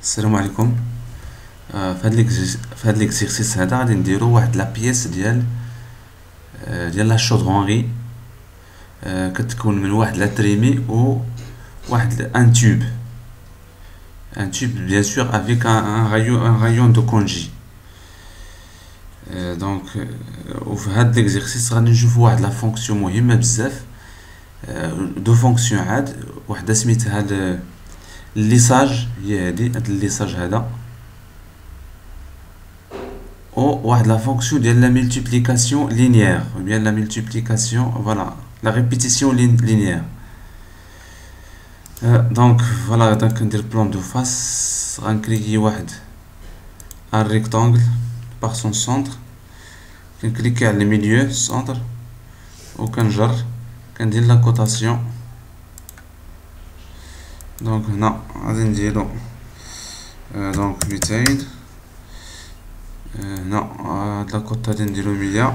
السلام عليكم. في هاد ليكزيرسيس هذا غادي نديرو واحد لا بيس ديال لا شودغونغي. كتكون من واحد لا تريمي و واحد ان تيوب بيان سور افيك ان رايون دو كونجي. دونك وفي هاد ليكزيرسيس غادي نشوفو واحد لا فونكسيون مهمه بزاف، دو فونكسيون عاد. وحده سميتها الليساج، هي هاد الليساج هذا، ou la fonction de la multiplication linéaire, ou bien la multiplication, voilà, la répétition linéaire. Donc voilà, donc on dit le plan de face, on clique un rectangle par son centre, on clique sur le milieu, centre, ou on dit la cotation. Donc non, on dit donc 200. Non, de la cote غادي نديرو 100.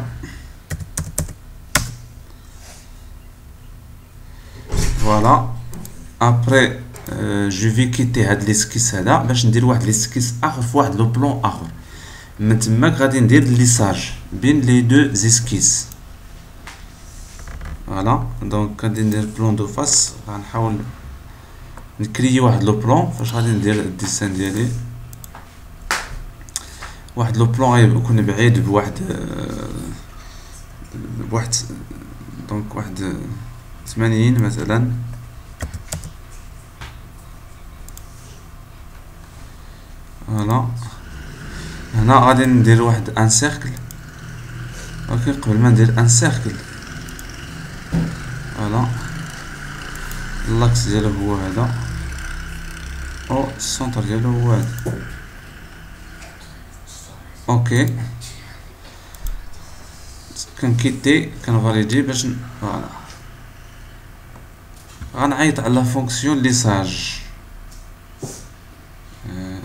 فوالا. ابري جو في كيتي هاد ليسكيس هذا باش ندير واحد ليسكيس اخر في واحد لو بلون اخر. من تماك غادي ندير الليساج بين لي دو زيسكيس. فوالا. دونك غادي ندير بلون دو فاس، غنحاول نكريي واحد لو بلون فاش غادي ندير الديسان ديالي. واحد لو بلون غيكون بعيد بواحد دونك واحد 80 مثلا. فوالا. هنا غادي ندير واحد ان سيركل. اوكي، قبل ما ندير ان سيركل، فوالا، اللاكس ديالو هو هذا، او السونتر ديالو هو هذا. اوكي، كنكيتي كنفاليدي باش فوالا. غنعيط على لا فونكسيون ليساج.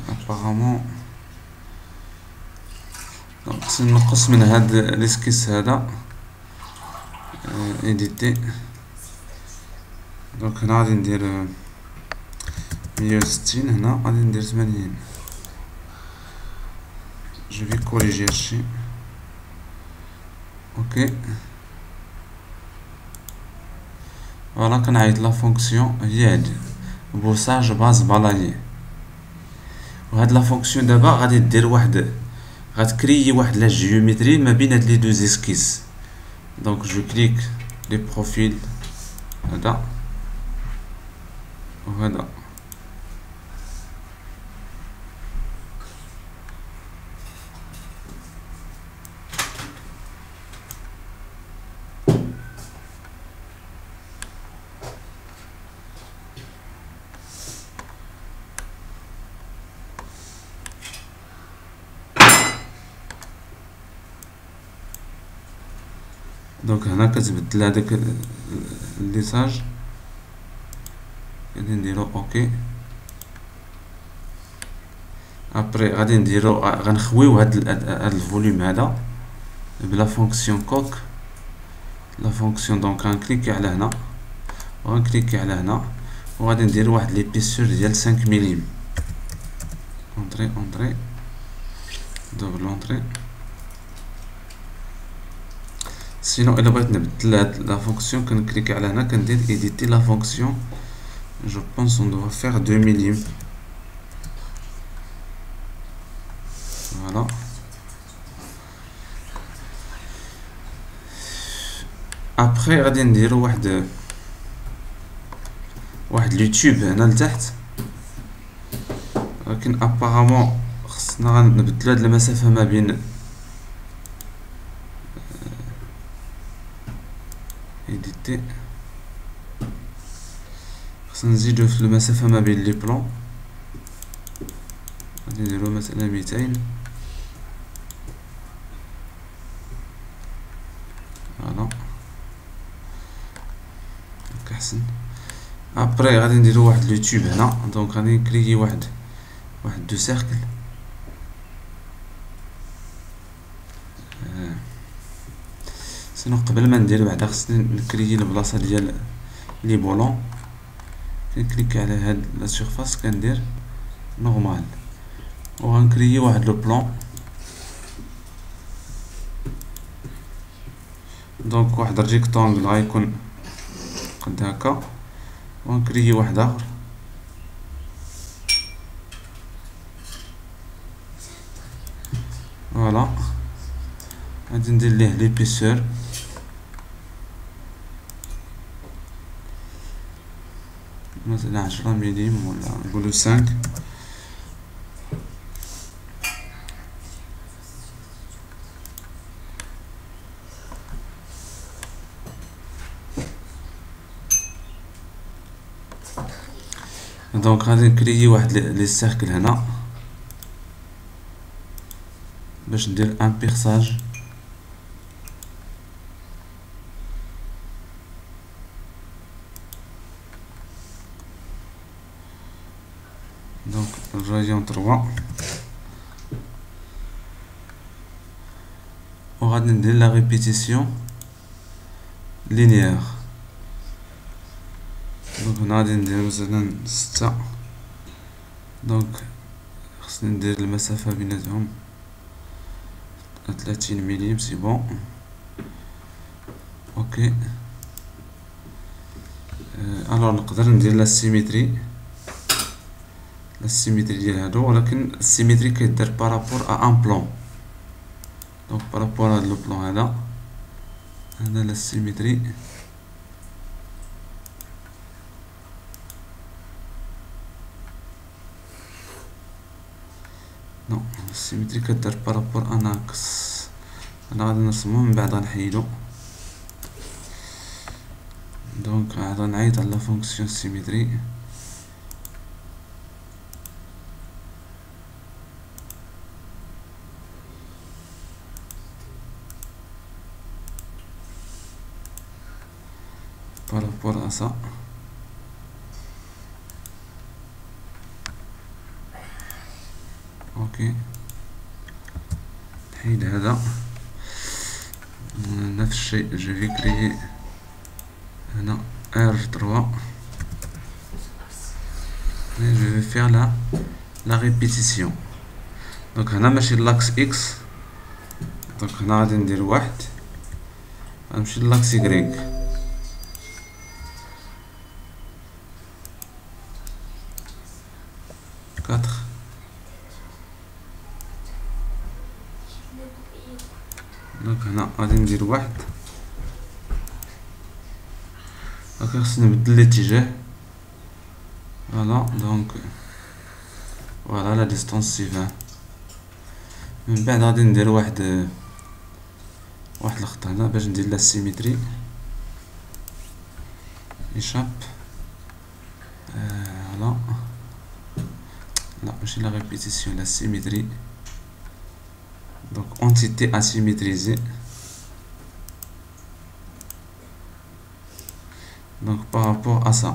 ابارامون دونك خصني نقص من هاد ليسكيس هذا، ايديتي. دونك هنا غادي ندير 160، هنا غادي ندير 80. Je vais corriger ici. Ok. Voilà, كنعيط لا فونكسيون هي هادي، بوساج باز بالايي. وهاد لا فونكسيون دابا غادي دير غتكريي واحد لا جيومتري ما بين هاد لي دو زيسكيس. دونك جو كليك لي بروفيل هذا وهذا. دونك هنا كتبدل هذاك الليساج، غادي نديرو اوكي. ابري غادي نديرو غنخويو هاد الفوليوم هذا بلا فونكسيون كوك. لا فونكسيون دونك غنكليكي على هنا وغنكليكي على هنا، وغادي ندير واحد ليبيسور ديال 5 ملم. اونطري دوبل اونطري. سينو الا بغيت نبدل هاد لا فونكسيون كنكليكي على هنا، كندير ايديتي لا فونكسيون. جو بونس اون دو فير 2 ملم. فوالا. ابخي غادي نديرو واحد اليوتيوب هنا لتحت، ولكن ابارامون خصنا نبدلو هاد المسافة ما بين ايديتي. خصنا نزيدو في المسافة ما بين لي بلون، غادي نديرو مثلا 200. فوالا هاكا احسن. ابري غادي نديرو واحد اليوتيوب هنا، دونك غادي نكريي واحد دو سيركل. سينو قبل ما ندير بعدا خصني نكريي البلاصه ديال لي بولون. كنكليك على هاد لا سيرفاس، كندير نورمال، وغنكريي واحد لو بلان. دونك واحد الريكتونغل غيكون قد هكا، ونكريي واحد اخر. فوالا غادي ندير ليه ليبيسور مثلا 10 مليم ولا نقولو 5. دونك غادي نكريي واحد لي سيركل هنا باش ندير ان بيرساج. دونك الرايون 3 وغادي ندير لا ريبيتيسيون لينيير. دونك هنا غادي ندير مثلا 6. دونك خصني ندير المسافة بيناتهم 30 مليم. سي بون اوكي. الوغ نقدر ندير لا سيميتري ديال هادو، ولكن السيميتري كيدار بارابور ا ان بلون. دونك بارابور هاد لو بلون هذا لا سيميتري. نو السيميتري كدار بارابور ان اكس. انا غادي نرسمو من بعد غنحيدو. دونك عاد غنعيط على لا فونكسيون سيميتري. par rapport à ça. اوكي نحيد هذا. نفس الشيء جو في كريي هنا R3 et je vais faire la répétition. دونك هنا ماشي لاكس اكس، دونك هنا غادي ندير واحد، غنمشي لاكس Y 4. دونك هنا غادي ندير واحد. اوكي خصني نبدل الاتجاه. فوالا دونك فوالا لا ديستونس سي 20. من بعد غادي ندير واحد الخط هنا باش ندير لا سيميتري ايشاب. فوالا لا ماشي لا ريبيتيسيون، لا سيميتري. donc entité asymétrisée. Donc par rapport à ça,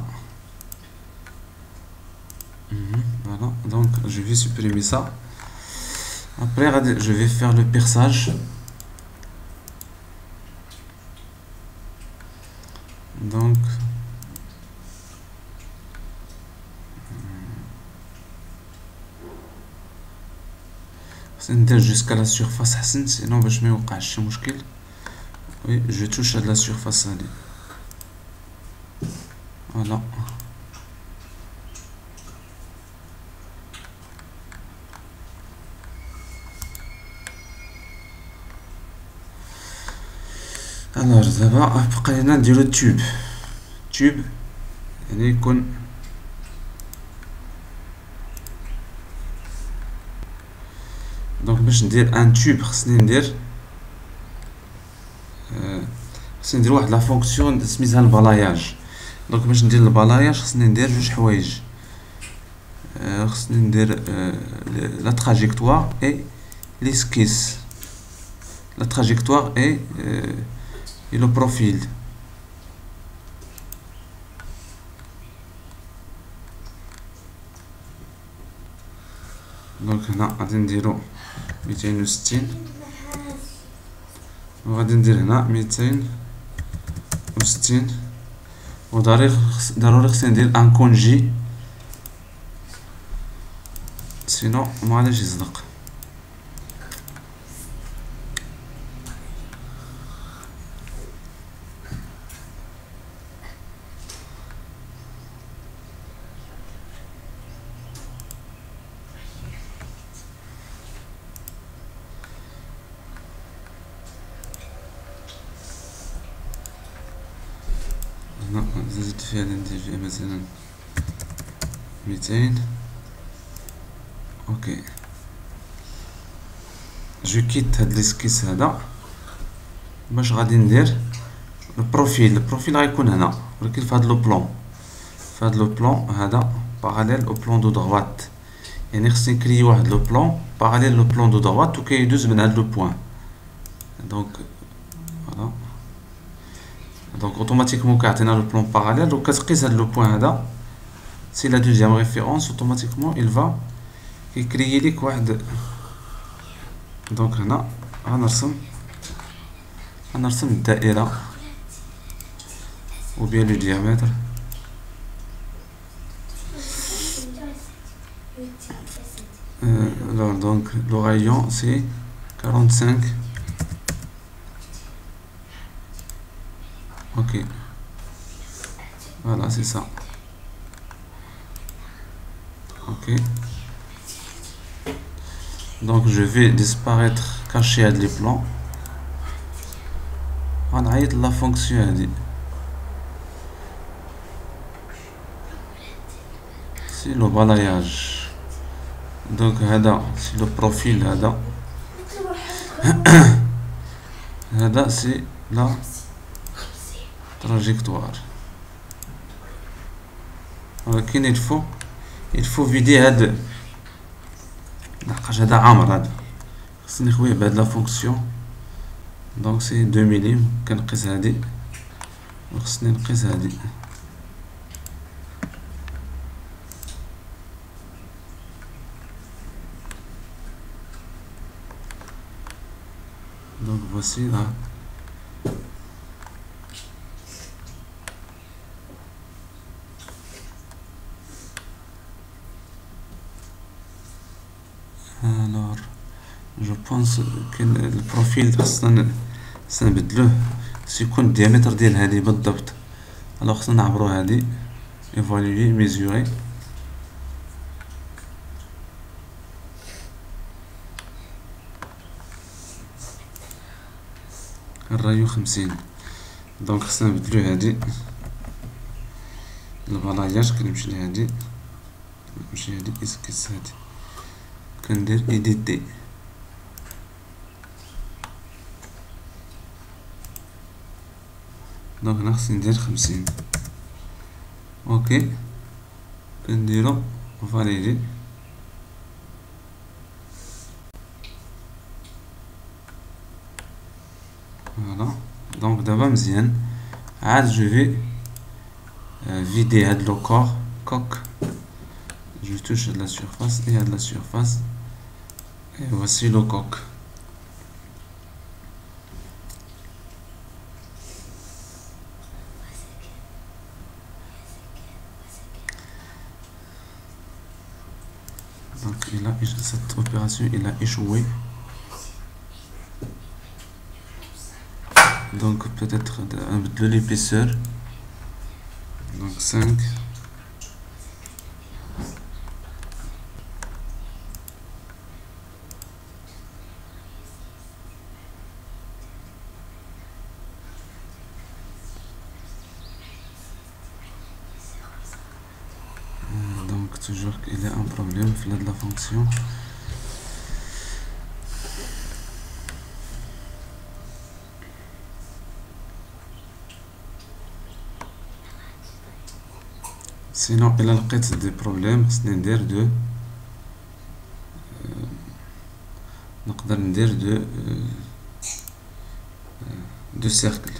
voilà, donc je vais supprimer ça. Après je vais faire le perçage. Donc ندير jusqu'à la surface حسن، sinon باش ما يوقعش شي مشكل. وي جو توش هاد لا سيرفاس هادي. فوالا الوغ دابا بقى لينا نديرو تيوب يعني يكون دونك باش ندير ان تيوب خصني ندير واحد لا فونكسيون سميتها البلاياج. دونك باش ندير البلاياج خصني ندير جوج حوايج. خصني ندير لا تراجيكتوار اي ليسكيس. لا تراجيكتوار اي لو بروفيل. دونك هنا غادي نديرو 260 وغادي ندير هنا 260 ضروري خصني ندير ان كونجي سينو معليش يصدق. زدت فيها ندير مثلا 200. اوكي جو كيت هاد ليسكيس هذا باش غادي ندير البروفيل غيكون هنا، ولكن في هاد لو بلون هذا باراليل او بلون دو دروات، يعني خصني نكري واحد لو بلون باراليل لو بلون دو دروات وكيدوز من هاد لو بوين. دونك فوالا، دونك اوتوماتيكمون كيعطينا لو بلون باراليل وكتقيس هاد لو بوين هذا سي لا دوزيام ريفيرونس اوتوماتيكمون il va كيكريي ليك واحد. دونك هنا غنرسم الدائرة ou bien le diamètre. Alors donc le rayon c'est 45. Ok, voilà, c'est ça. Ok, donc je vais disparaître, cacher les plans. On a la fonction هذه c'est le balayage. Donc هذا c'est le profil هذا هذا c'est la trajectoire. ولكن il faut vider هذا لحقاش هذا عامر، هذا خصني نخويه بهاد لا فونكسيون. دونك سي 2 ملم، كنقيس هادي وخصني نقيس هادي. دونك voici là. Alors je pense que le profil خصنا نبدلوه سيكون الديامتر ديال هذه بالضبط. الوغ خصنا نعبرو هذه ايفالوي ميزوري. الرايو 50. دونك خصنا نبدلو هذه البلاياج. كنمشي لهادي، نمشي هادي اسكيس هادي، كندير ايديتي. دونك هنا خصني ندير 50. اوكي كنديرو فاليدي. فوالا، دونك دابا مزيان. عاد جو في فيدي هاد لو كوك. Je touche la surface et à la surface et voici le coq. Donc cette opération il a échoué. Donc peut-être de l'épaisseur. Donc 5. Toujours qu'il y a un problème de la fonction. Sinon il a لقيت des problèmes خصني ندير دو نقدر ندير دو سيركل.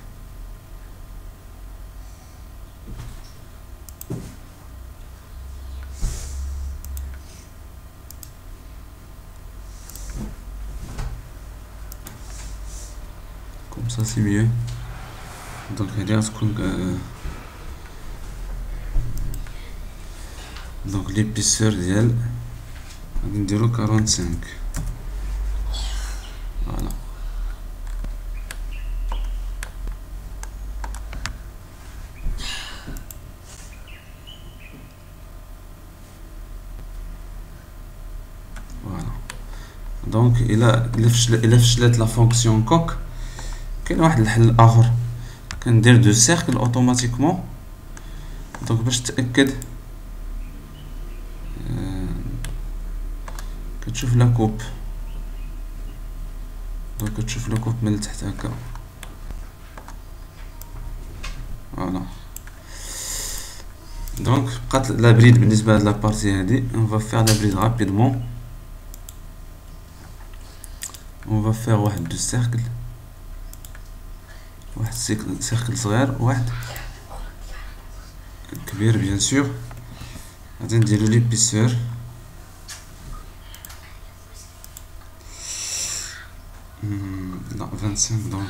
Ça c'est mieux. Donc donc l'épaisseur ديال غادي نديرو 45. فوالا. دونك الا فشلت لا فونكسيون كوك، كاين واحد الحل اخر، كندير دو سيركل اوتوماتيكمون. دونك باش تاكد كتشوف لا كوب، دونك كتشوف لا كوب من التحت هكا. فوالا. دونك بقات لا بريد بالنسبه لهاد لا بارتي هادي. اون فا فير لا بريد رابيدمون. On va faire واحد دو سيركل، واحد سيركل صغير وواحد كبير بيان سور. غادي نديرو ليبيسور. لا 25 دونك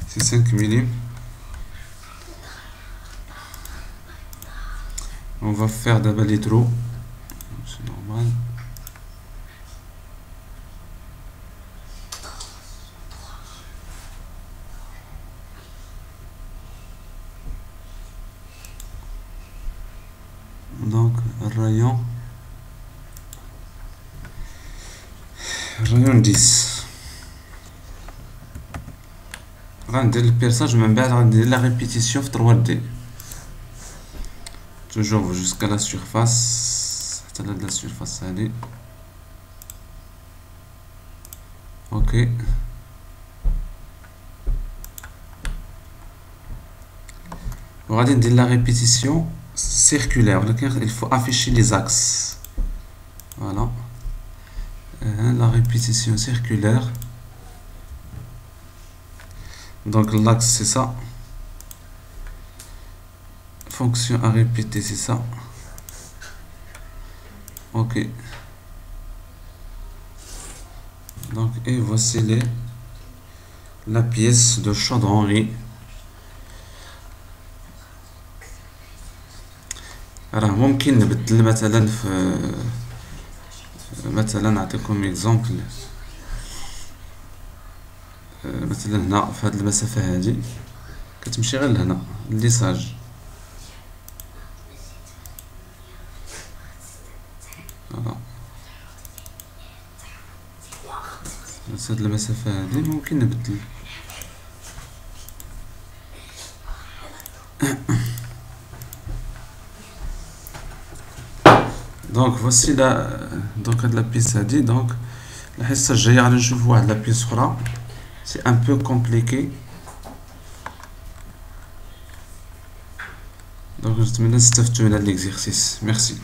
سي 5 ملم. On va faire d'abord les trous, c'est normal. Donc rayon 10. غندير البيرساج من بعد غندير لا ريبيتيسيون في 3D toujours jusqu'à la surface حتى لهاد لا سيرفاس هادي. اوكي. وغادي ندير لا ريبيتيسيون circulaire, ولكن il faut afficher les axes. Voilà. La répétition circulaire. Donc l'axe c'est ça. Fonction à répéter c'est ça. Ok. Donc et voici la pièce de chaudronnerie. راه ممكن نبدل مثلا في مثلا نعطيكم اكزامبل. مثلا هنا في هاد المسافه هادي كتمشي غير لهنا الليساج. فوالا. هاد المسافه هادي ممكن نبدل. دونك voici la donc هاد لا بيس هادي. دونك الحصه الجايه غادي نشوفوا واحد لا بيس اخرى سي ان بو كومبليكي. دونك نتمنى تستافدوا من هاد ليكزيرسيس. ميرسي.